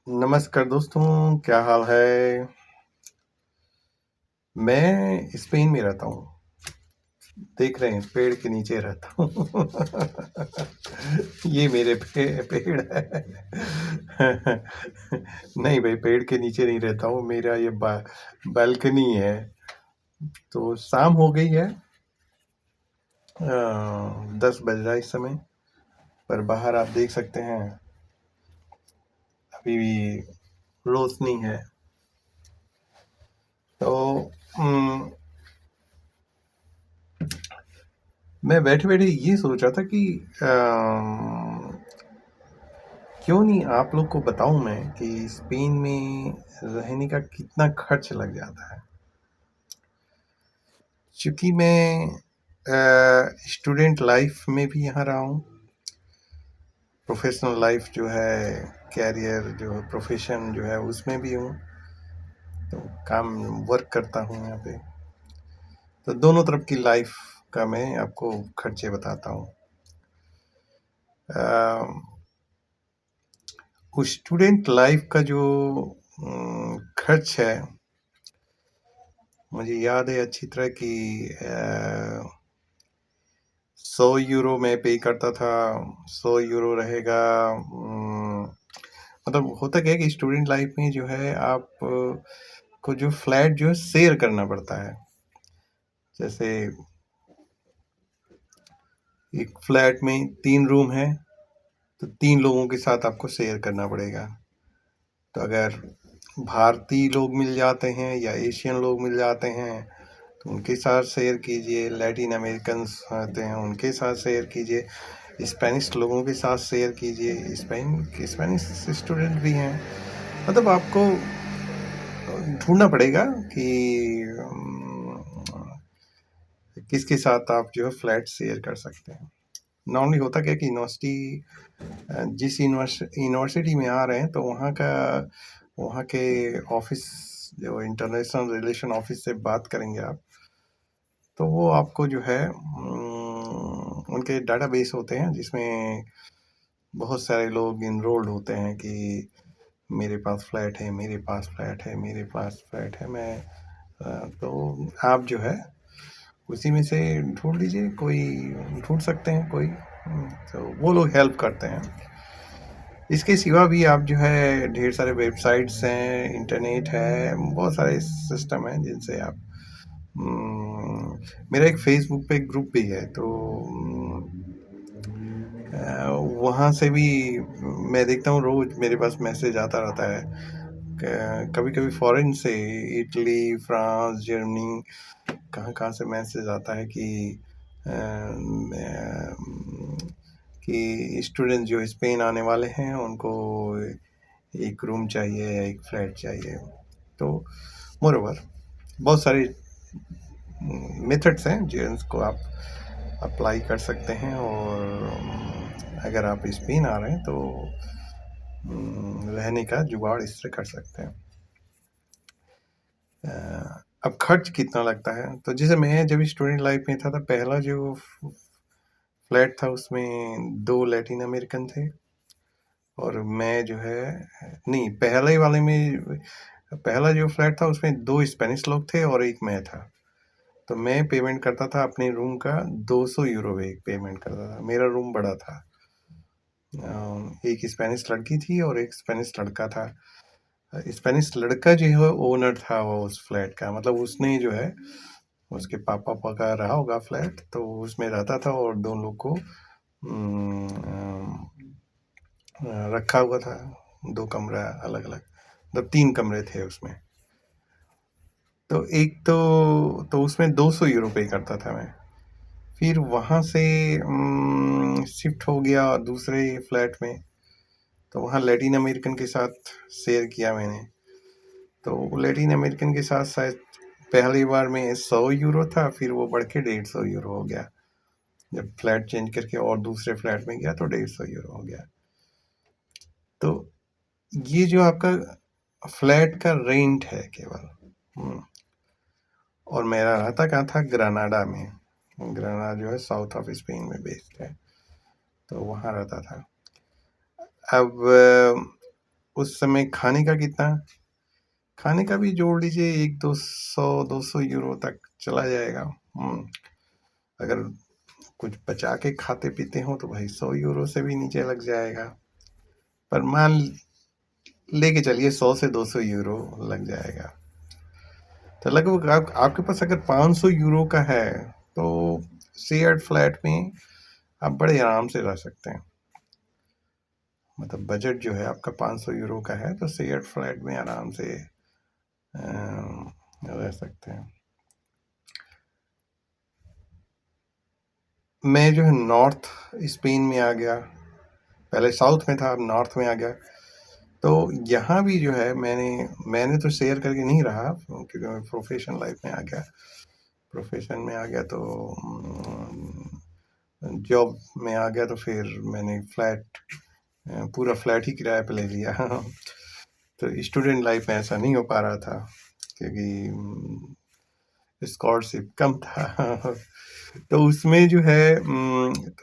नमस्कार दोस्तों, क्या हाल है? मैं स्पेन में रहता हूँ। देख रहे हैं पेड़ के नीचे रहता हूँ। ये मेरे पेड़ है। नहीं भाई, पेड़ के नीचे नहीं रहता हूँ। मेरा ये बालकनी है। तो शाम हो गई है, 10 बज रहा है इस समय। पर बाहर आप देख सकते हैं, अभी भी रोशनी है। तो अम, मैं बैठे बैठे ये सोच रहा था कि क्यों नहीं आप लोग को बताऊं मैं कि स्पेन में रहने का कितना खर्च लग जाता है। क्योंकि मैं स्टूडेंट लाइफ में भी यहाँ रहा हूँ, प्रोफेशनल लाइफ जो है, कैरियर जो है, प्रोफेशन जो है उसमें भी हूँ। तो काम वर्क करता हूँ यहाँ पे। तो दोनों तरफ की लाइफ का मैं आपको खर्चे बताता हूँ। उस स्टूडेंट लाइफ का जो खर्च है, मुझे याद है अच्छी तरह कि 100 यूरो में पे करता था। 100 यूरो रहेगा। मतलब होता क्या है कि स्टूडेंट लाइफ में जो है आप को जो फ्लैट जो है शेयर करना पड़ता है। जैसे एक फ्लैट में 3 रूम है, तो 3 लोगों के साथ आपको शेयर करना पड़ेगा। तो अगर भारतीय लोग मिल जाते हैं या एशियन लोग मिल जाते हैं तो उनके साथ शेयर कीजिए, लैटिन अमेरिकन्स आते हैं उनके साथ शेयर कीजिए, स्पेनिश लोगों के साथ शेयर कीजिए, स्पेनिश स्टूडेंट भी हैं। मतलब आपको ढूंढना पड़ेगा कि किसके साथ आप जो है फ्लैट शेयर कर सकते हैं। नॉर्मली होता क्या कि जिस यूनिवर्सिटी में आ रहे हैं तो वहाँ के ऑफिस, जो इंटरनेशनल रिलेशन ऑफिस से बात करेंगे आप, तो वो आपको जो है उनके डाटाबेस होते हैं जिसमें बहुत सारे लोग इनरोल्ड होते हैं कि मेरे पास फ्लैट है, मेरे पास फ्लैट है, मेरे पास फ्लैट है। तो आप जो है उसी में से ढूंढ लीजिए, कोई ढूंढ सकते हैं कोई। तो वो लोग हेल्प करते हैं। इसके सिवा भी आप जो है ढेर सारे वेबसाइट्स हैं, इंटरनेट है, बहुत सारे सिस्टम हैं जिनसे आप मेरा एक फेसबुक पे ग्रुप भी है, तो वहाँ से भी मैं देखता हूँ, रोज मेरे पास मैसेज आता रहता है। कभी कभी फॉरेन से, इटली, फ्रांस, जर्मनी, कहाँ कहाँ से मैसेज आता है कि स्टूडेंट जो स्पेन आने वाले हैं उनको एक रूम चाहिए या एक फ्लैट चाहिए। तो मोरओवर बहुत सारे मेथड्स हैं जिनको आप अप्लाई कर सकते हैं। और अगर आप स्पेन आ रहे हैं तो रहने का जुगाड़ इस तरह कर सकते हैं। अब खर्च कितना लगता है, तो जैसे मैं जब स्टूडेंट लाइफ में था तो पहला जो फ्लैट था उसमें 2 लैटिन अमेरिकन थे और मैं जो है, नहीं, पहले वाले में पहला जो फ्लैट था उसमें 2 स्पेनिश लोग थे और एक मैं था। तो मैं पेमेंट करता था अपने रूम का 200 यूरो पेमेंट करता था। मेरा रूम बड़ा था। एक स्पेनिश लड़की थी और एक स्पेनिश लड़का था। स्पेनिश लड़का जो है ओनर था वो उस फ्लैट का, मतलब उसने जो है उसके पापा का रहा होगा फ्लैट, तो उसमें रहता था और दोनों लोग को रखा हुआ था। 2 कमरा अलग अलग, मतलब 3 कमरे थे उसमें। तो एक तो उसमें 200 यूरो पे करता था मैं। फिर वहाँ से शिफ्ट हो गया दूसरे फ्लैट में, तो वहाँ लैटिन अमेरिकन के साथ शेयर किया मैंने। तो लैटिन अमेरिकन के साथ शायद पहली बार में 100 यूरो था, फिर वो बढ़ के 150 यूरो हो गया। जब फ्लैट चेंज करके और दूसरे फ्लैट में गया तो 150 यूरो हो गया। तो ये जो आपका फ्लैट का रेंट है केवल। और मेरा रहता कहाँ था, ग्रानाडा में। ग्रानाडा जो है साउथ ऑफ स्पेन में बेस्ड है, तो वहाँ रहता था। अब उस समय खाने का कितना, खाने का भी जोड़ लीजिए 100-200 तक चला जाएगा। अगर कुछ बचा के खाते पीते हो तो भाई 100 से भी नीचे लग जाएगा, पर मान लेके चलिए 100 से 200 लग जाएगा। तो लगभग आपके पास अगर 500 का है तो शेयर्ड फ्लैट में आप बड़े आराम से रह सकते हैं। मतलब बजट जो है आपका 500 का है तो शेयर्ड फ्लैट में आराम से रह सकते हैं। मैं जो है नॉर्थ स्पेन में आ गया, पहले साउथ में था, अब नॉर्थ में आ गया। तो यहाँ भी जो है मैंने तो शेयर करके नहीं रहा क्योंकि मैं प्रोफेशनल लाइफ में आ गया, प्रोफेशन में आ गया तो जॉब में आ गया, तो फिर मैंने पूरा फ्लैट ही किराए पे ले लिया। तो स्टूडेंट लाइफ में ऐसा नहीं हो पा रहा था क्योंकि स्कॉलरशिप कम था। तो उसमें जो है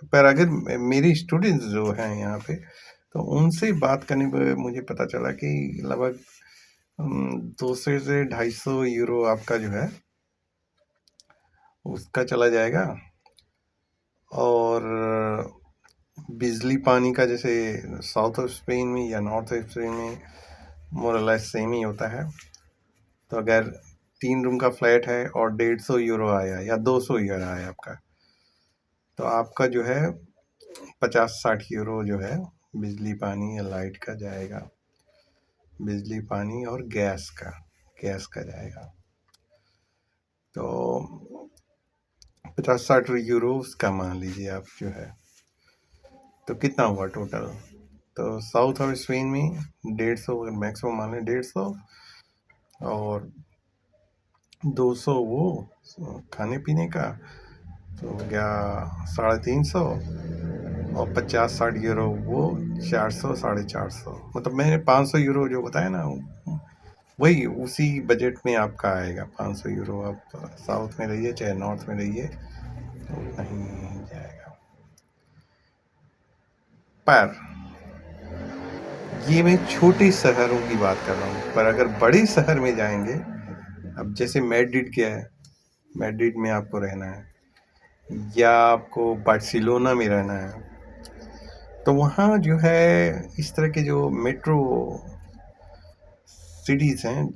पर अगर मेरे स्टूडेंट्स जो हैं यहाँ पे, तो उनसे बात करने पर मुझे पता चला कि लगभग 200 से 250 यूरो आपका जो है उसका चला जाएगा। और बिजली पानी का जैसे साउथ ऑफ स्पेन में या नॉर्थ ऑफ स्पेन में मोर और लेस सेम ही होता है। तो अगर 3 रूम का फ्लैट है और 150 यूरो आया या 200 यूरो आया आपका, तो आपका जो है 50-60 यूरो जो है बिजली पानी या लाइट का जाएगा, बिजली पानी और गैस का जाएगा। तो 50-60 यूरो का मान लीजिए आप जो है, तो कितना हुआ टोटल। तो साउथ ऑफ स्पेन में 150, अगर मैक्सिमम मान लें 150 और 200 वो खाने पीने का, तो हो गया 350, और 50-60 यूरो वो 400 450। मतलब मैंने 500 यूरो जो बताया ना, वही उसी बजट में आपका आएगा 500 यूरो। आप साउथ में रहिए चाहे नॉर्थ में रहिए तो उतना ही जाएगा। पर ये मैं छोटे शहरों की बात कर रहा हूँ, पर अगर बड़े शहर में जाएंगे, अब जैसे मैड्रिड क्या है, मैड्रिड में आपको रहना है या आपको बार्सिलोना में रहना है, तो वहाँ जो है इस तरह के जो मेट्रो सिटीज़ हैं,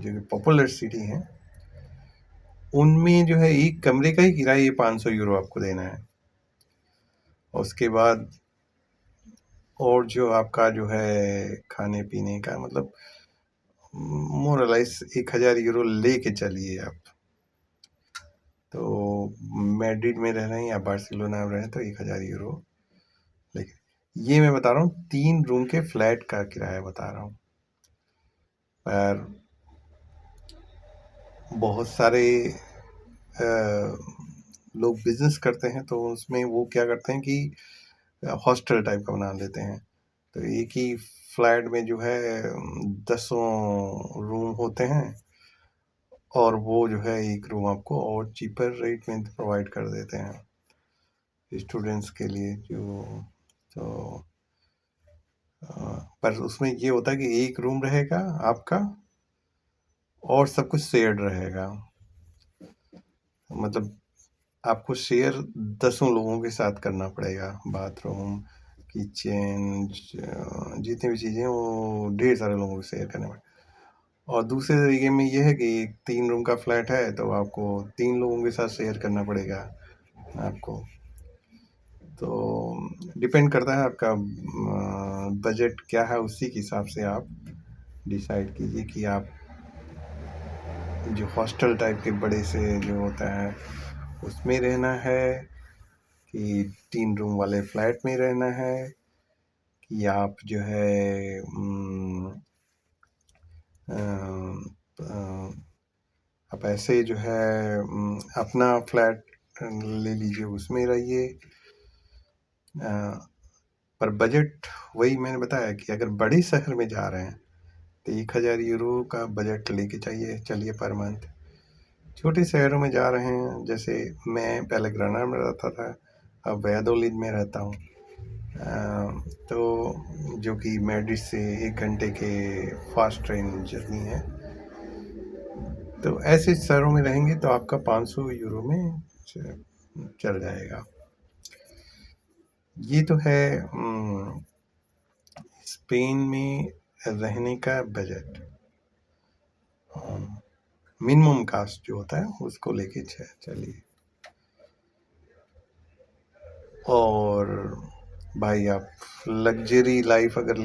जो पॉपुलर सिटी हैं, उनमें जो है एक कमरे का ही किराया 500 यूरो आपको देना है। और उसके बाद और जो आपका जो है खाने पीने का, मतलब मोर और लेस 1000 यूरो लेके चलिए आप। तो मैड्रिड में रह रहे हैं या बार्सिलोना में रह रहे हैं तो 1000 यूरो। लेकिन ये मैं बता रहा हूँ 3 रूम के फ्लैट का किराया बता रहा हूँ। पर बहुत सारे लोग बिजनेस करते हैं तो उसमें वो क्या करते हैं कि हॉस्टल टाइप का बना लेते हैं। तो एक ही फ्लैट में जो है 10 रूम होते हैं, और वो जो है एक रूम आपको और चीपर रेट में प्रोवाइड कर देते हैं स्टूडेंट्स के लिए। तो पर उसमें ये होता है कि एक रूम रहेगा आपका और सब कुछ शेयर्ड रहेगा। मतलब आपको शेयर 10 लोगों के साथ करना पड़ेगा, बाथरूम, किचन, जितनी भी चीज़ें वो ढेर सारे लोगों को शेयर करने पड़े। और दूसरे तरीके में ये है कि 3 रूम का फ्लैट है तो आपको 3 लोगों के साथ शेयर करना पड़ेगा आपको। तो डिपेंड करता है आपका बजट क्या है, उसी के हिसाब से आप डिसाइड कीजिए कि आप जो हॉस्टल टाइप के बड़े से जो होता है उसमें रहना है, कि 3 रूम वाले फ्लैट में रहना है, कि आप जो है आप ऐसे जो है अपना फ्लैट ले लीजिए, उसमें रहिए। पर बजट वही मैंने बताया कि अगर बड़े शहर में जा रहे हैं तो 1000 यूरो का बजट लेके चलिए पर मंथ। छोटे शहरों में जा रहे हैं, जैसे मैं पहले ग्रेनाडा में रहता था, अब वैयाडोलिड में रहता हूँ। तो जो कि मैड्रिड से 1 घंटे के फास्ट ट्रेन जर्नी है। तो ऐसे शहरों में रहेंगे तो आपका 500 यूरो में चल जाएगा। ये तो है स्पेन में रहने का बजट। मिनिमम कास्ट जो होता है उसको लेके चलिए। और भाई आप लग्जरी लाइफ अगर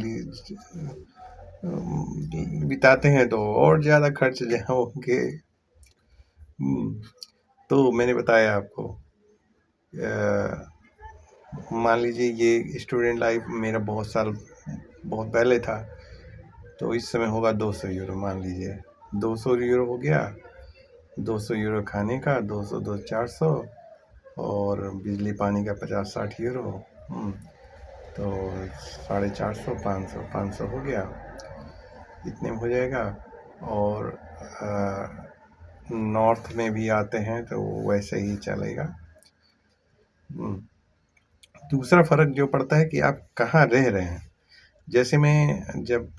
बिताते हैं तो और ज़्यादा खर्च होंगे। तो मैंने बताया आपको, मान लीजिए ये स्टूडेंट लाइफ मेरा बहुत पहले था, तो इस समय होगा 200 यूरो। मान लीजिए 200 यूरो हो गया, 200 यूरो खाने का, 200 2 400, और बिजली पानी का 50-60 यूरो। तो 450, 500 हो गया, इतने में हो जाएगा। और नॉर्थ में भी आते हैं तो वैसे ही चलेगा। दूसरा फ़र्क जो पड़ता है कि आप कहाँ रह रहे हैं। जैसे मैं जब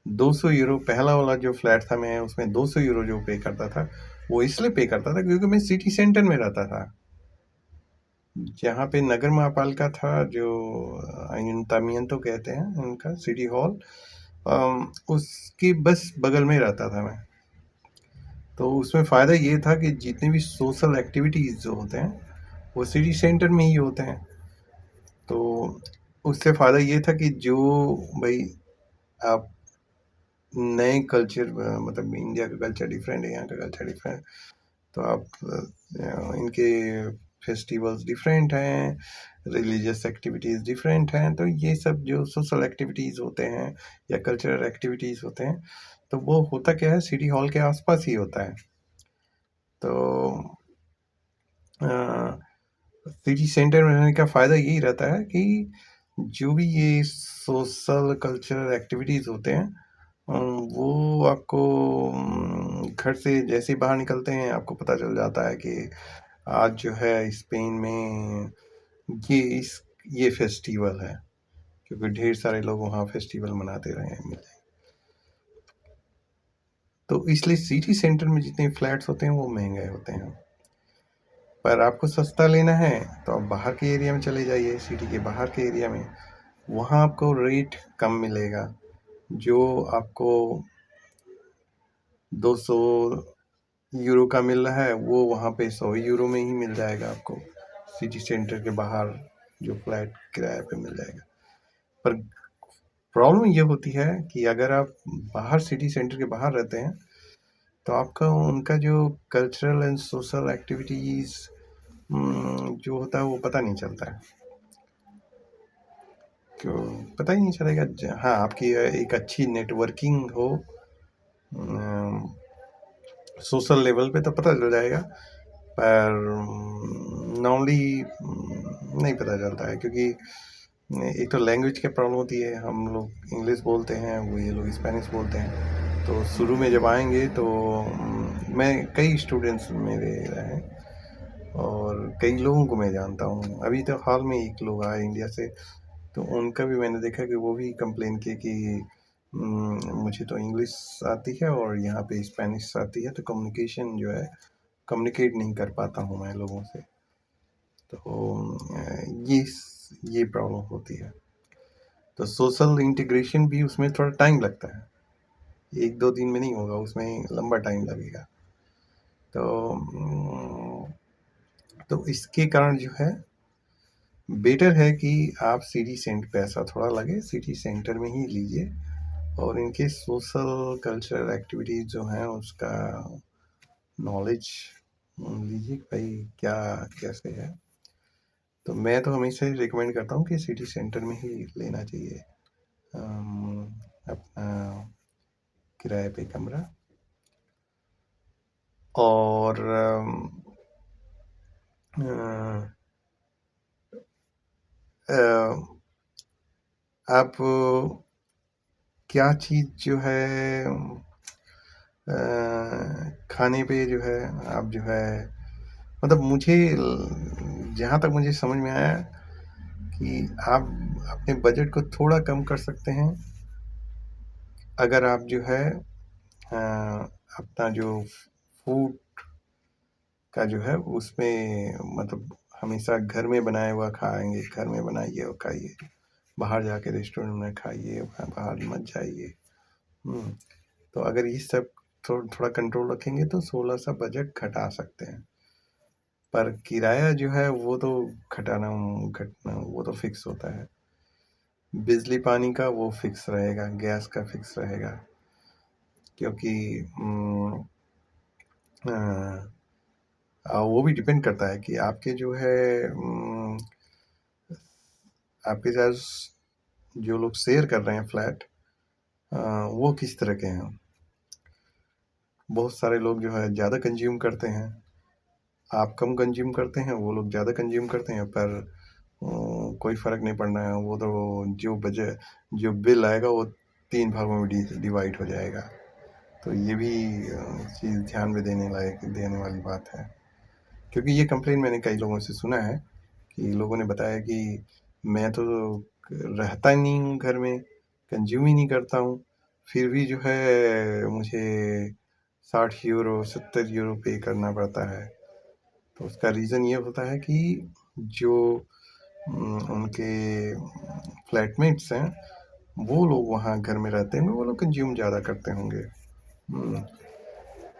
200 यूरो पहला वाला जो फ्लैट था, मैं उसमें 200 यूरो जो पे करता था, वो इसलिए पे करता था क्योंकि मैं सिटी सेंटर में रहता था। जहाँ पे नगर महापालिका था, जो अयुंतामियंतो कहते हैं उनका सिटी हॉल, उसके बस बगल में रहता था मैं। तो उसमें फ़ायदा ये था कि जितने भी सोशल एक्टिविटीज़ जो होते हैं वो सिटी सेंटर में ही होते हैं। तो उससे फ़ायदा ये था कि जो भाई आप नए कल्चर, मतलब इंडिया का कल्चर डिफरेंट है, यहाँ का कल्चर डिफरेंट, तो आप इनके फेस्टिवल्स डिफरेंट हैं, रिलीजियस एक्टिविटीज़ डिफरेंट हैं। तो ये सब जो सोशल एक्टिविटीज़ होते हैं या कल्चरल एक्टिविटीज़ होते हैं, तो वो होता क्या है, सिटी हॉल के आसपास ही होता है। तो सिटी सेंटर में रहने का फ़ायदा यही रहता है कि जो भी ये सोशल कल्चरल एक्टिविटीज़ होते हैं, वो आपको घर से जैसे ही बाहर निकलते हैं आपको पता चल जाता है कि आज जो है स्पेन में ये फेस्टिवल है, क्योंकि ढेर सारे लोग वहाँ फेस्टिवल मनाते रहे हैं। तो इसलिए सिटी सेंटर में जितने फ्लैट्स होते हैं वो महंगे होते हैं। पर आपको सस्ता लेना है तो आप बाहर के एरिया में चले जाइए, सिटी के बाहर के एरिया में, वहाँ आपको रेट कम मिलेगा। जो आपको 200 यूरो का मिल रहा है वो वहाँ पे 100 यूरो में ही मिल जाएगा आपको, सिटी सेंटर के बाहर जो फ्लैट किराए पे मिल जाएगा। पर प्रॉब्लम ये होती है कि अगर आप बाहर सिटी सेंटर के बाहर रहते हैं तो आपका उनका जो कल्चरल एंड सोशल एक्टिविटीज़ जो होता है वो पता नहीं चलता है। क्यों पता ही नहीं चलेगा। हाँ, आपकी एक अच्छी नेटवर्किंग हो सोशल लेवल पे तो पता चल जाएगा, पर नॉर्मली नहीं पता चलता है, क्योंकि एक तो लैंग्वेज की प्रॉब्लम होती है। हम लोग इंग्लिश बोलते हैं, वो ये लोग स्पेनिश बोलते हैं। तो शुरू में जब आएंगे तो मैं कई स्टूडेंट्स मेरे रहे और कई लोगों को मैं जानता हूँ। अभी तो हाल में एक लोग आए इंडिया से, तो उनका भी मैंने देखा कि वो भी कंप्लेन किए कि मुझे तो इंग्लिश आती है और यहाँ पे स्पेनिश आती है, तो कम्युनिकेशन जो है कम्युनिकेट नहीं कर पाता हूँ मैं लोगों से। तो ये प्रॉब्लम होती है। तो सोशल इंटीग्रेशन भी उसमें थोड़ा टाइम लगता है, 1-2 दिन में नहीं होगा, उसमें लंबा टाइम लगेगा। तो इसके कारण जो है बेटर है कि आप सिटी सेंटर पे, ऐसा थोड़ा लगे सिटी सेंटर में ही लीजिए, और इनके सोशल कल्चरल एक्टिविटीज़ जो हैं उसका नॉलेज लीजिए भाई क्या कैसे है। तो मैं तो हमेशा ही रिकमेंड करता हूँ कि सिटी सेंटर में ही लेना चाहिए अपना किराए पे कमरा। और आप क्या चीज़ जो है खाने पे जो है आप जो है, मतलब मुझे जहाँ तक मुझे समझ में आया कि आप अपने बजट को थोड़ा कम कर सकते हैं अगर आप जो है अपना जो फूड का जो है उसमें मतलब हमेशा घर में बनाया हुआ खाएंगे, घर में बनाइए और खाइए, बाहर जाके रेस्टोरेंट में खाइए, बाहर मत जाइए। तो अगर ये सब थोड़ा कंट्रोल रखेंगे तो 16 सा बजट घटा सकते हैं। पर किराया जो है वो तो घटाना घटना वो तो फिक्स होता है। बिजली पानी का वो फिक्स रहेगा, गैस का फिक्स रहेगा, क्योंकि वो भी डिपेंड करता है कि आपके जो है आपके साथ जो लोग शेयर कर रहे हैं फ्लैट, वो किस तरह के हैं। बहुत सारे लोग जो है ज़्यादा कंज्यूम करते हैं, आप कम कंज्यूम करते हैं, वो लोग ज़्यादा कंज्यूम करते हैं, पर कोई फ़र्क नहीं पड़ना है। वो तो जो बिल आएगा वो 3 भागों में डिवाइड हो जाएगा। तो ये भी चीज़ ध्यान में देने वाली बात है, क्योंकि ये कंप्लेन मैंने कई लोगों से सुना है कि लोगों ने बताया कि मैं तो रहता ही नहीं हूँ घर में, कंज्यूम ही नहीं करता हूँ, फिर भी जो है मुझे 60 यूरो 70 यूरो पे करना पड़ता है। तो उसका रीज़न ये होता है कि जो उनके फ्लैटमेट्स हैं, वो लोग वहाँ घर में रहते हैं, वो लोग कंज्यूम ज़्यादा करते होंगे।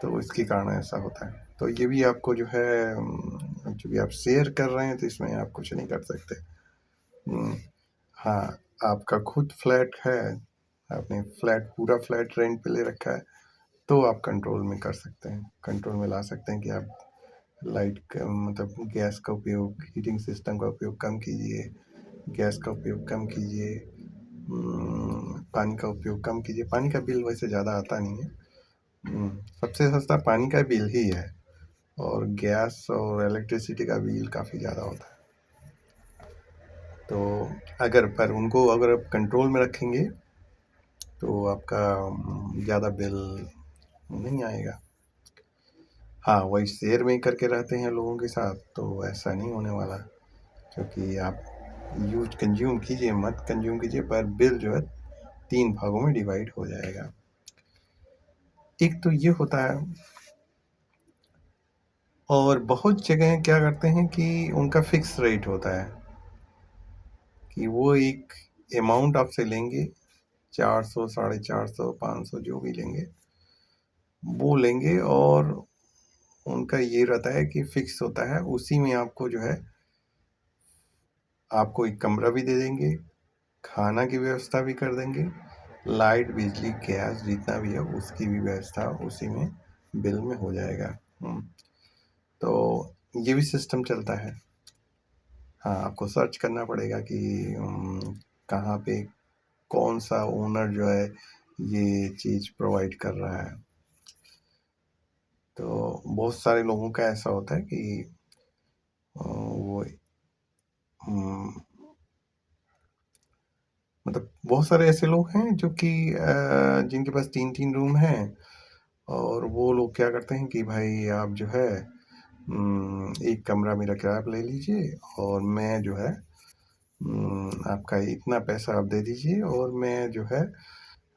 तो इसके कारण ऐसा होता है। तो ये भी आपको जो है चूँकि आप शेयर कर रहे हैं तो इसमें आप कुछ नहीं कर सकते। हाँ, आपका खुद फ्लैट है, आपने पूरा फ्लैट रेंट पे ले रखा है, तो आप कंट्रोल में कर सकते हैं, कंट्रोल में ला सकते हैं कि आप लाइट का मतलब गैस का उपयोग, हीटिंग सिस्टम का उपयोग कम कीजिए, गैस का उपयोग कम कीजिए, पानी का उपयोग कम कीजिए। पानी का बिल वैसे ज़्यादा आता नहीं है, सबसे सस्ता पानी का बिल ही है, और गैस और इलेक्ट्रिसिटी का बिल काफ़ी ज़्यादा होता है। तो अगर आप कंट्रोल में रखेंगे तो आपका ज़्यादा बिल नहीं आएगा। हाँ, वही शेयर में करके रहते हैं लोगों के साथ तो ऐसा नहीं होने वाला, क्योंकि आप कंज्यूम कीजिए मत कंज्यूम कीजिए, पर बिल जो है 3 भागों में डिवाइड हो जाएगा। एक तो ये होता है, और बहुत जगह क्या करते हैं कि उनका फिक्स रेट होता है कि वो एक अमाउंट आपसे लेंगे, 400 450 500 जो भी लेंगे वो लेंगे, और उनका ये रहता है कि फिक्स होता है, उसी में आपको जो है आपको एक कमरा भी दे देंगे, खाना की व्यवस्था भी कर देंगे, लाइट बिजली गैस जितना भी है उसकी भी व्यवस्था उसी में बिल में हो जाएगा। तो ये भी सिस्टम चलता है। हाँ, आपको सर्च करना पड़ेगा कि कहाँ पे कौन सा ओनर जो है ये चीज़ प्रोवाइड कर रहा है। तो बहुत सारे लोगों का ऐसा होता है कि वो मतलब बहुत सारे ऐसे लोग हैं जो कि जिनके पास 3-3 रूम हैं, और वो लोग क्या करते हैं कि भाई आप जो है एक कमरा मेरा किराया पे ले लीजिए, और मैं जो है आपका इतना पैसा आप दे दीजिए, और मैं जो है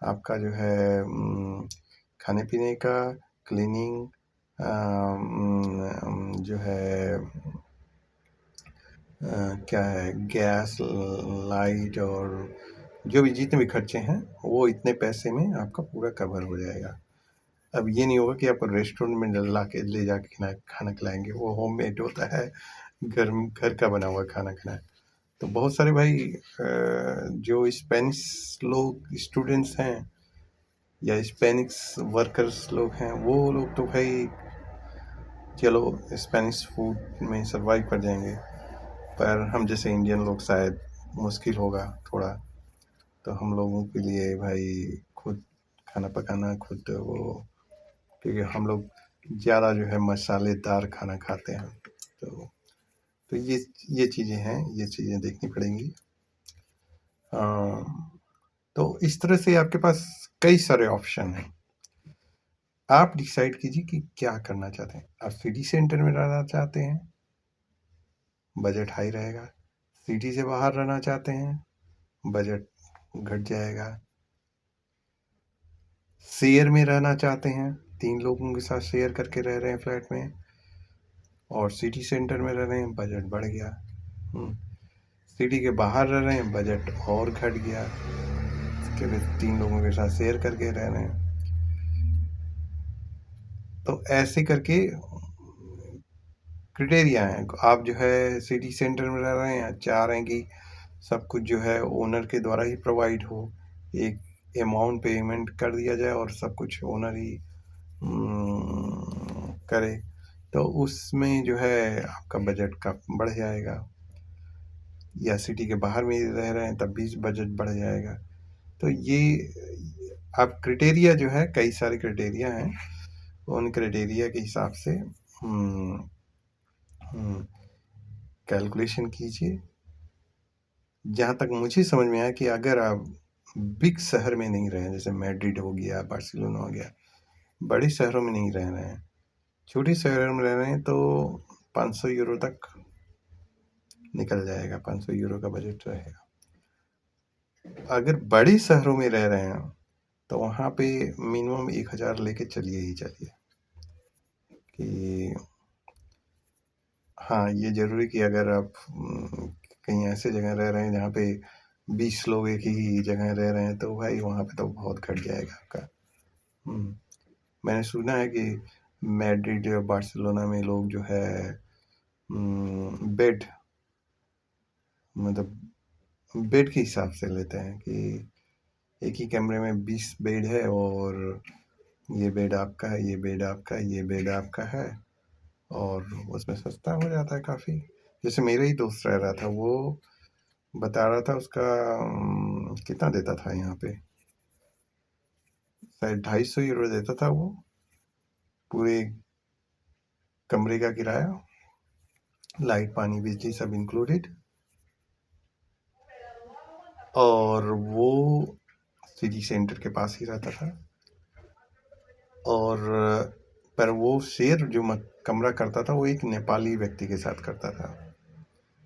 आपका जो है खाने पीने का, क्लीनिंग, जो है क्या है गैस, लाइट, और जो भी जितने भी खर्चे हैं वो इतने पैसे में आपका पूरा कवर हो जाएगा। अब ये नहीं होगा कि आप रेस्टोरेंट में ले जाके खाना खिलाएंगे, वो होममेड होता है, घर का बना हुआ खाना खाना है। तो बहुत सारे भाई जो स्पेनिश लोग स्टूडेंट्स हैं या स्पेनिश वर्कर्स लोग हैं, वो लोग तो भाई चलो स्पेनिश फूड में सर्वाइव कर जाएंगे, पर हम जैसे इंडियन लोग शायद मुश्किल होगा थोड़ा। तो हम लोगों के लिए भाई खुद खाना पकाना, खुद वो, क्योंकि हम लोग ज़्यादा जो है मसालेदार खाना खाते हैं, तो ये चीज़ें हैं, ये चीज़ें देखनी पड़ेंगी। तो इस तरह से आपके पास कई सारे ऑप्शन हैं, आप डिसाइड कीजिए कि क्या करना चाहते हैं। आप सिटी सेंटर में रहना चाहते हैं, बजट हाई रहेगा, सिटी से बाहर रहना चाहते हैं, बजट घट जाएगा। शेयर में रहना चाहते हैं, 3 लोगों के साथ शेयर करके रह रहे हैं फ्लैट में, और सिटी सेंटर में रह रहे हैं, बजट बढ़ गया। सिटी के बाहर रह रहे हैं, बजट और घट गया, इसके बाद 3 लोगों के साथ शेयर करके रह रहे हैं। तो ऐसे करके क्राइटेरिया हैं। आप जो है सिटी सेंटर में रह रहे हैं, चाह रहे हैं कि सब कुछ जो है ओनर के द्वारा ही प्रोवाइड हो, एक अमाउंट पेमेंट कर दिया जाए और सब कुछ ओनर ही करे, तो उसमें जो है आपका बजट का बढ़ जाएगा। या सिटी के बाहर में रह रहे हैं तब भी बजट बढ़ जाएगा। तो ये अब क्राइटेरिया जो है, कई सारे क्राइटेरिया हैं, उन क्राइटेरिया के हिसाब से कैलकुलेशन कीजिए। जहाँ तक मुझे समझ में आया कि अगर आप बिग शहर में नहीं रहे, जैसे मैड्रिड हो गया, बार्सिलोना हो गया, बड़े शहरों में नहीं रह रहे हैं, छोटे शहरों में रह रहे हैं, तो 500 यूरो तक निकल जाएगा, 500 यूरो का बजट रहेगा। अगर बड़े शहरों में रह रहे हैं तो वहाँ पे मिनिमम 1000 लेके चलिए ही चलिए, कि हाँ, ये ज़रूरी कि अगर आप कहीं ऐसे जगह रह रहे हैं जहाँ पे 20 लोग एक ही जगह रह रहे हैं, तो भाई वहाँ पे तो बहुत घट जाएगा आपका। मैंने सुना है कि मैड्रिड या बार्सिलोना में लोग जो है बेड, मतलब बेड के हिसाब से लेते हैं कि एक ही कमरे में 20 बेड है, और ये बेड आपका है, ये बेड आपका है, ये बेड आपका है, और उसमें सस्ता हो जाता है काफ़ी। जैसे मेरा ही दोस्त रह रहा था, वो बता रहा था उसका कितना देता था यहाँ पे, शायद 250 यूरो देता था वो, पूरे कमरे का किराया, लाइट पानी बिजली सब इंक्लूडेड। और वो सिटी सेंटर के पास ही रहता था, और पर वो शेयर जो कमरा करता था वो एक नेपाली व्यक्ति के साथ करता था।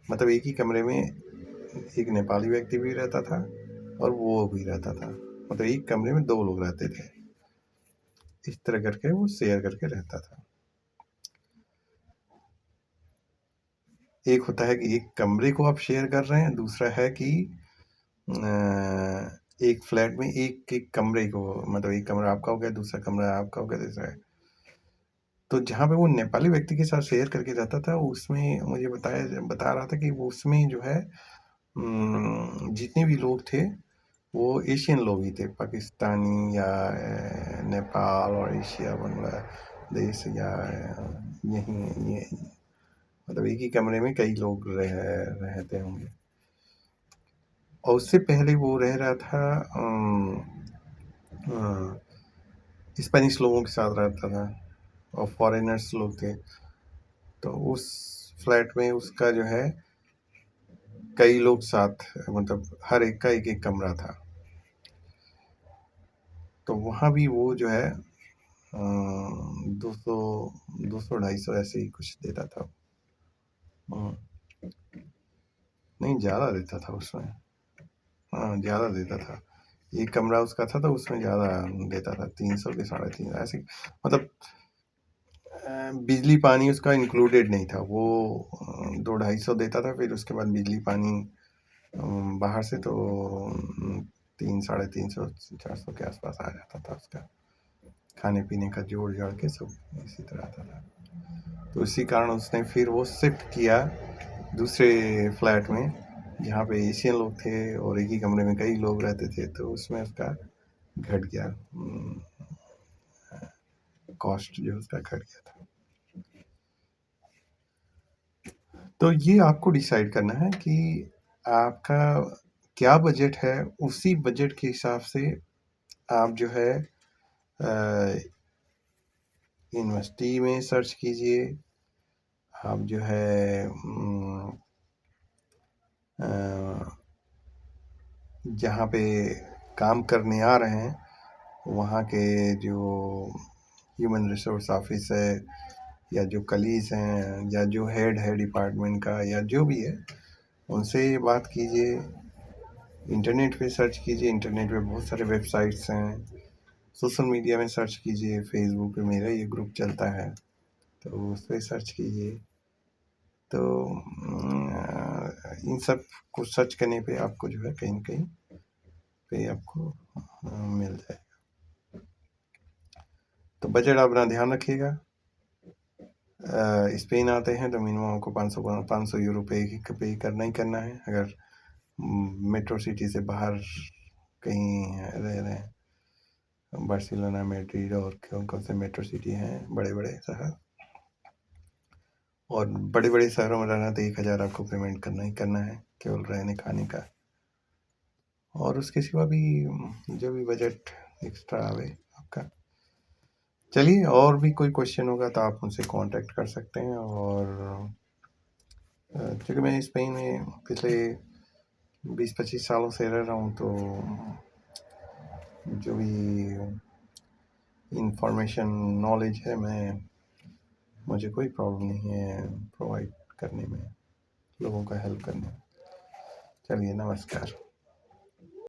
मतलब एक ही कमरे में एक नेपाली व्यक्ति भी रहता था और वो भी रहता था, मतलब एक कमरे में 2 लोग रहते थे। इस तरह करके वो शेयर करके रहता था। एक होता है कि एक कमरे को आप शेयर कर रहे हैं, दूसरा है कि एक फ्लैट में एक कमरे को, मतलब एक कमरा आपका हो गया, दूसरा कमरा आपका हो गया, तीसरा है। तो जहाँ पे वो नेपाली व्यक्ति के साथ शेयर करके रहता था, उसमें मुझे बता रहा था कि वो उसमें जो है जितने भी लोग थे वो एशियन लोग ही थे, पाकिस्तानी या नेपाल और एशिया, बांग्लादेश या यहीं ये, मतलब एक ही कमरे में कई लोग रहते होंगे। और उससे पहले वो रह रहा था स्पेनिश लोगों के साथ रहता था, और फॉरेनर्स लोग थे। तो उस फ्लैट में उसका जो है कई लोग साथ, मतलब हर एक का एक एक कमरा था। तो वहाँ भी वो जो है 200 200-250 ऐसे ही कुछ देता था। नहीं, ज़्यादा देता था उसमें। हाँ, ज़्यादा देता था। एक कमरा उसका था तो उसमें ज़्यादा देता था, 300 के 350 ऐसे, मतलब बिजली पानी उसका इंक्लूडेड नहीं था। वो 200-250 देता था, फिर उसके बाद बिजली पानी बाहर से तो 300-350-400 के आसपास आ जाता था उसका, खाने पीने का जोड़ जाड़ के सब इसी तरह आता था। तो इसी कारण उसने फिर वो शिफ्ट किया दूसरे फ्लैट में, जहाँ पे एशियन लोग थे और एक ही कमरे में कई लोग रहते थे, तो उसमें उसका घट गया, कॉस्ट जो उसका घट गया था। तो ये आपको डिसाइड करना है कि आपका क्या बजट है, उसी बजट के हिसाब से आप जो है यूनिवर्सिटी में सर्च कीजिए। आप जो है जहाँ पे काम करने आ रहे हैं वहाँ के जो ह्यूमन रिसोर्स ऑफिस है, या जो कलीग्स हैं, या जो हेड है डिपार्टमेंट का, या जो भी है, उनसे बात कीजिए, इंटरनेट पे सर्च कीजिए, इंटरनेट पे बहुत सारे वेबसाइट्स हैं, सोशल मीडिया में सर्च कीजिए, फेसबुक पे मेरा ये ग्रुप चलता है, तो उस पे सर्च कीजिए। तो इन सब को सर्च करने पे आपको जो है कहीं न कहीं पे आपको मिल जाए। तो बजट अपना ध्यान रखिएगा। स्पेन आते हैं तो मिनिमम आपको 500 यूरो पे करना ही करना है। अगर मेट्रो सिटी से बाहर कहीं रह रहे हैं, बार्सिलोना, मैड्रिड और कौन-कौन से मेट्रो सिटी हैं, बड़े-बड़े शहर, और बड़े-बड़े शहरों में रहना तो 1000 आपको पेमेंट करना ही करना है, केवल रहने-खाने का। और उसके सिवा भी जो भी बजट एक्स्ट्रा आवे आपका। चलिए, और भी कोई क्वेश्चन होगा तो आप मुझसे कांटेक्ट कर सकते हैं। और क्योंकि मैं स्पेन में पिछले 20-25 सालों से रह रहा हूँ, तो जो भी इंफॉर्मेशन नॉलेज है मुझे कोई प्रॉब्लम नहीं है प्रोवाइड करने में, लोगों का हेल्प करने में। चलिए, नमस्कार।